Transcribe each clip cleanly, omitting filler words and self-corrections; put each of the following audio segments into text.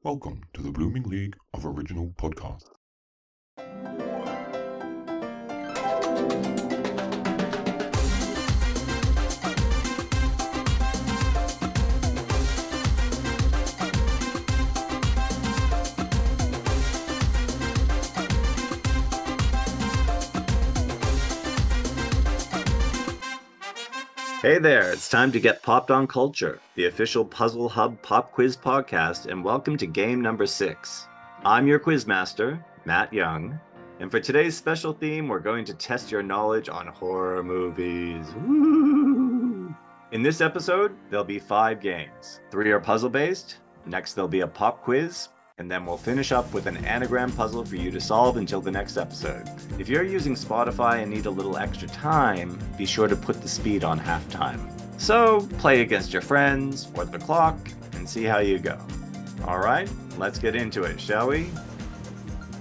Welcome to the Blooming League of Original Podcasts. Hey there, it's time to get popped on culture, the official Puzzle Hub Pop Quiz podcast, and welcome to game number 6. I'm your quizmaster, Matt Young, and for today's special theme, we're going to test your knowledge on horror movies. Woo! In this episode, there'll be 5 games. 3 are puzzle-based, next there'll be a pop quiz, and then we'll finish up with an anagram puzzle for you to solve until the next episode. If you're using Spotify and need a little extra time, be sure to put the speed on halftime. So, play against your friends or the clock and see how you go. Alright, let's get into it, shall we?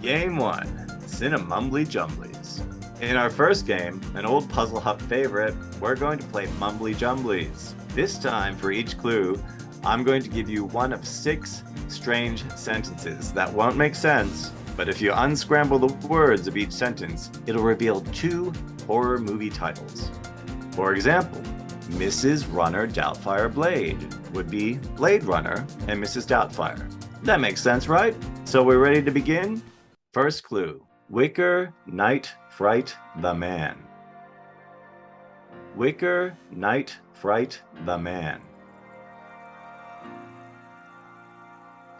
Game 1, Mumbly Jumblies. In our first game, an old Puzzle Hub favorite, we're going to play Mumbly Jumblies. This time, for each clue, I'm going to give you one of 6 strange sentences that won't make sense, but if you unscramble the words of each sentence, it'll reveal 2 horror movie titles. For example, Mrs. Runner Doubtfire Blade would be Blade Runner and Mrs. Doubtfire. That makes sense, right? So we're ready to begin? First clue, Wicker Night Fright the Man. Wicker Night Fright the Man.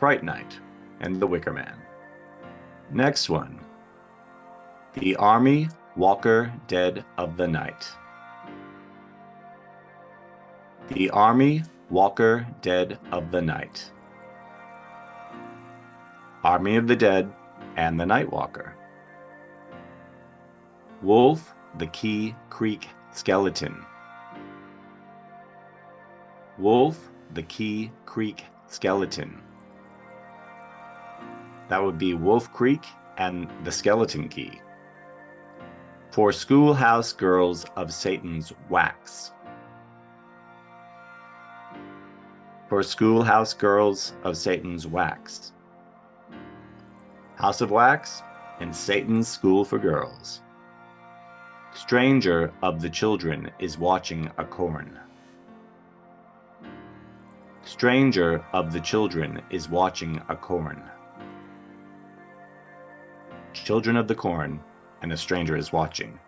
Fright Night and the Wicker Man. Next one. The Army Walker Dead of the Night. The Army Walker Dead of the Night. Army of the Dead and the Night Walker. Wolf the Key Creek Skeleton. Wolf the Key Creek Skeleton. That would be Wolf Creek and the Skeleton Key. For Schoolhouse Girls of Satan's Wax. For Schoolhouse Girls of Satan's Wax. House of Wax and Satan's School for Girls. Stranger of the Children is Watching a Corn. Stranger of the Children is Watching a Corn. Children of the Corn, and a Stranger is Watching.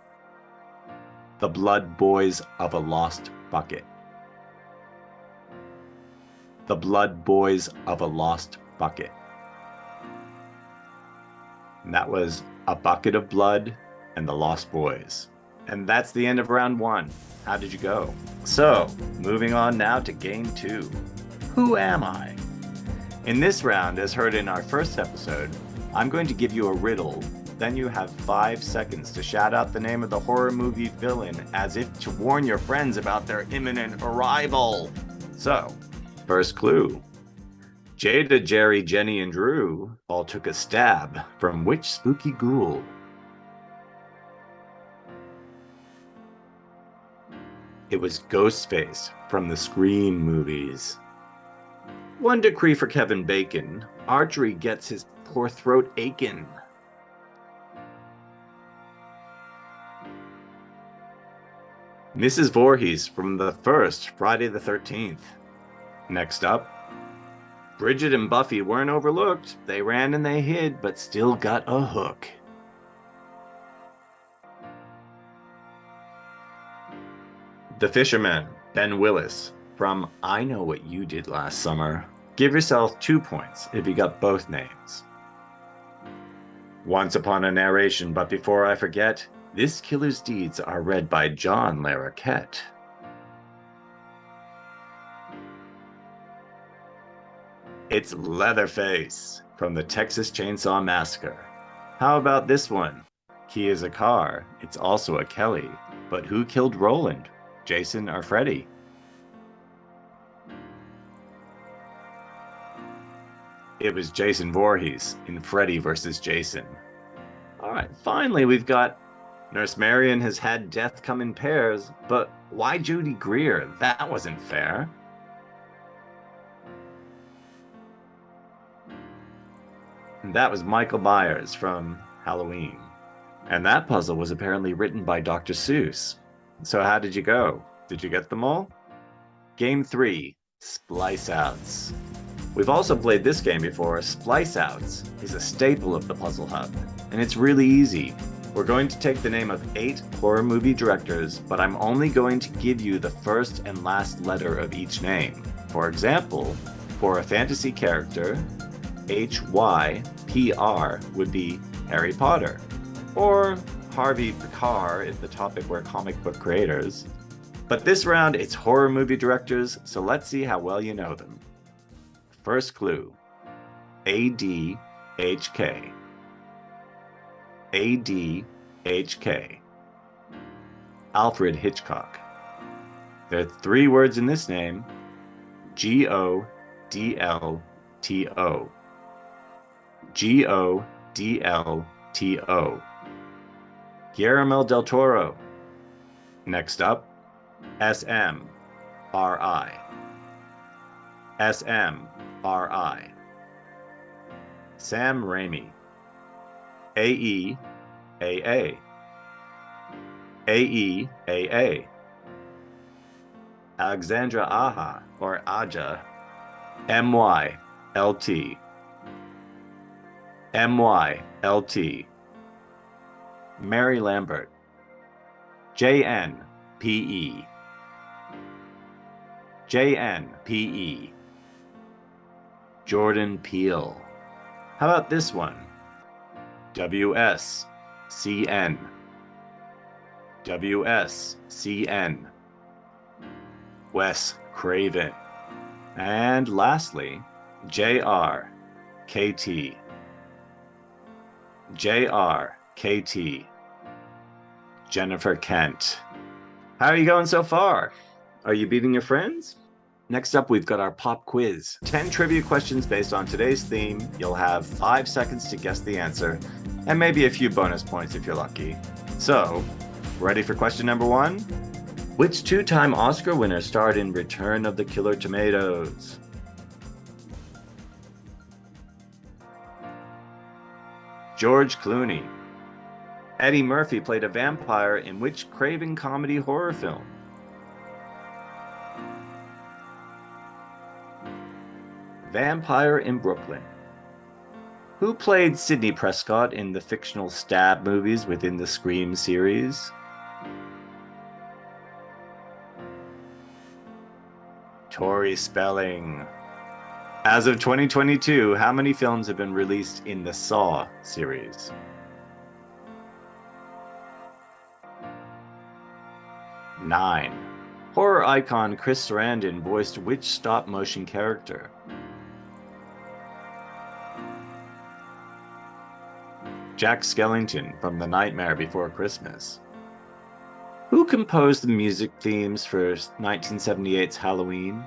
The Blood Boys of a Lost Bucket. The Blood Boys of a Lost Bucket. And that was A Bucket of Blood and the Lost Boys. And that's the end of round 1. How did you go? So, moving on now to game 2. Who am I? In this round, as heard in our first episode, I'm going to give you a riddle, then you have 5 seconds to shout out the name of the horror movie villain as if to warn your friends about their imminent arrival. So, first clue. Jada, Jerry, Jenny, and Drew all took a stab from which spooky ghoul? It was Ghostface from the Scream movies. One decree for Kevin Bacon. Archery gets his poor throat aching. Mrs. Voorhees from the first Friday the 13th. Next up, Bridget and Buffy weren't overlooked. They ran and they hid, but still got a hook. The Fisherman, Ben Willis, from I Know What You Did Last Summer. Give yourself 2 points if you got both names. Once upon a narration, but before I forget, this killer's deeds are read by John Larroquette. It's Leatherface from the Texas Chainsaw Massacre. How about this one? Key is a car, it's also a Kelly, but who killed Roland? Jason or Freddy? It was Jason Voorhees in Freddy vs. Jason. Alright, finally we've got Nurse Marion has had death come in pairs, but why Judy Greer? That wasn't fair. And that was Michael Myers from Halloween. And that puzzle was apparently written by Dr. Seuss. So how did you go? Did you get them all? Game 3, Splice-Outs. We've also played this game before. Splice-Outs is a staple of the Puzzle Hub, and it's really easy. We're going to take the name of 8 horror movie directors, but I'm only going to give you the first and last letter of each name. For example, for a fantasy character, H-Y-P-R would be Harry Potter, or Harvey Pekar if the topic were comic book creators. But this round, it's horror movie directors, so let's see how well you know them. First clue, A-D-H-K. A-D-H-K. Alfred Hitchcock. There are 3 words in this name, G-O-D-L-T-O. G-O-D-L-T-O. Guillermo del Toro. Next up, S-M-R-I. S-M-R-I. Sam Raimi. A-E-A-A. A-E-A-A. Alexandra Aja, or Aja. M-Y-L-T. M-Y-L-T. Mary Lambert. J-N-P-E. J-N-P-E. Jordan Peele. How about this one? W-S-C-N. W-S-C-N. Wes Craven. And lastly, J-R-K-T. J-R-K-T. Jennifer Kent. How are you going so far? Are you beating your friends? Next up, we've got our pop quiz. 10 trivia questions based on today's theme. You'll have 5 seconds to guess the answer, and maybe a few bonus points if you're lucky. So, ready for question number 1? Which 2-time Oscar winner starred in Return of the Killer Tomatoes? George Clooney. Eddie Murphy played a vampire in which Craven comedy horror film? Vampire in Brooklyn. Who played Sidney Prescott in the fictional Stab movies within the Scream series? Tori Spelling. As of 2022, how many films have been released in the Saw series? Nine. Horror icon Chris Sarandon voiced which stop-motion character? Jack Skellington from The Nightmare Before Christmas. Who composed the music themes for 1978's Halloween?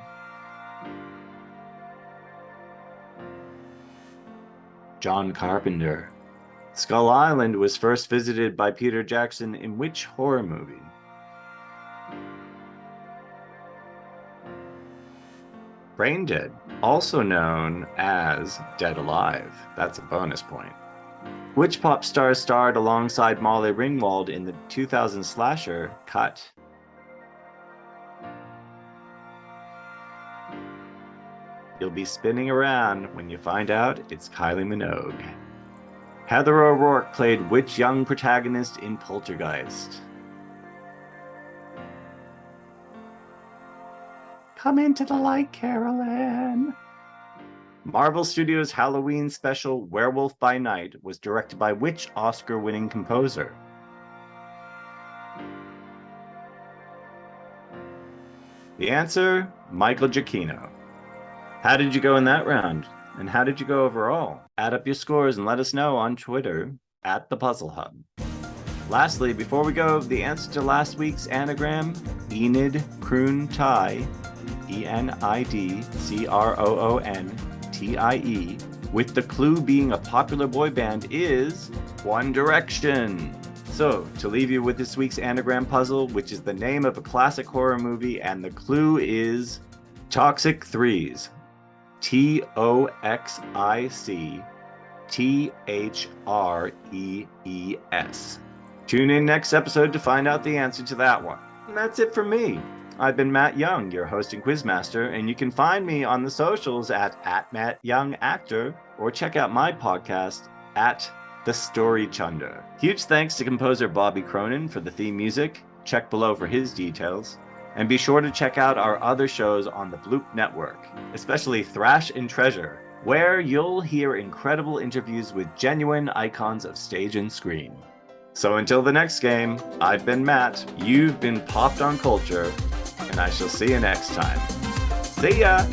John Carpenter. Skull Island was first visited by Peter Jackson in which horror movie? Brain Dead, also known as Dead Alive. That's a bonus point. Which pop star starred alongside Molly Ringwald in the 2000 slasher Cut? You'll be spinning around when you find out it's Kylie Minogue. Heather O'Rourke played which young protagonist in Poltergeist? Come into the light, Carolyn. Marvel Studios' Halloween special Werewolf by Night was directed by which Oscar-winning composer? The answer, Michael Giacchino. How did you go in that round? And how did you go overall? Add up your scores and let us know on Twitter @ThePuzzleHub. Lastly, before we go, the answer to last week's anagram, Enid Croon Tie, ENIDCROONTIE, with the clue being a popular boy band, is One Direction. So, to leave you with this week's anagram puzzle, which is the name of a classic horror movie, and the clue is Toxic Threes. TOXIC T-H-R-E-E-S. Tune in next episode to find out the answer to that one. And that's it for me. I've been Matt Young, your host and quizmaster, and you can find me on the socials at @MattYoungActor, or check out my podcast at The Story Chunder. Huge thanks to composer Bobby Cronin for the theme music. Check below for his details. And be sure to check out our other shows on the Bloop Network, especially Thrash and Treasure, where you'll hear incredible interviews with genuine icons of stage and screen. So until the next game, I've been Matt, you've been Popped on Culture, and I shall see you next time. See ya!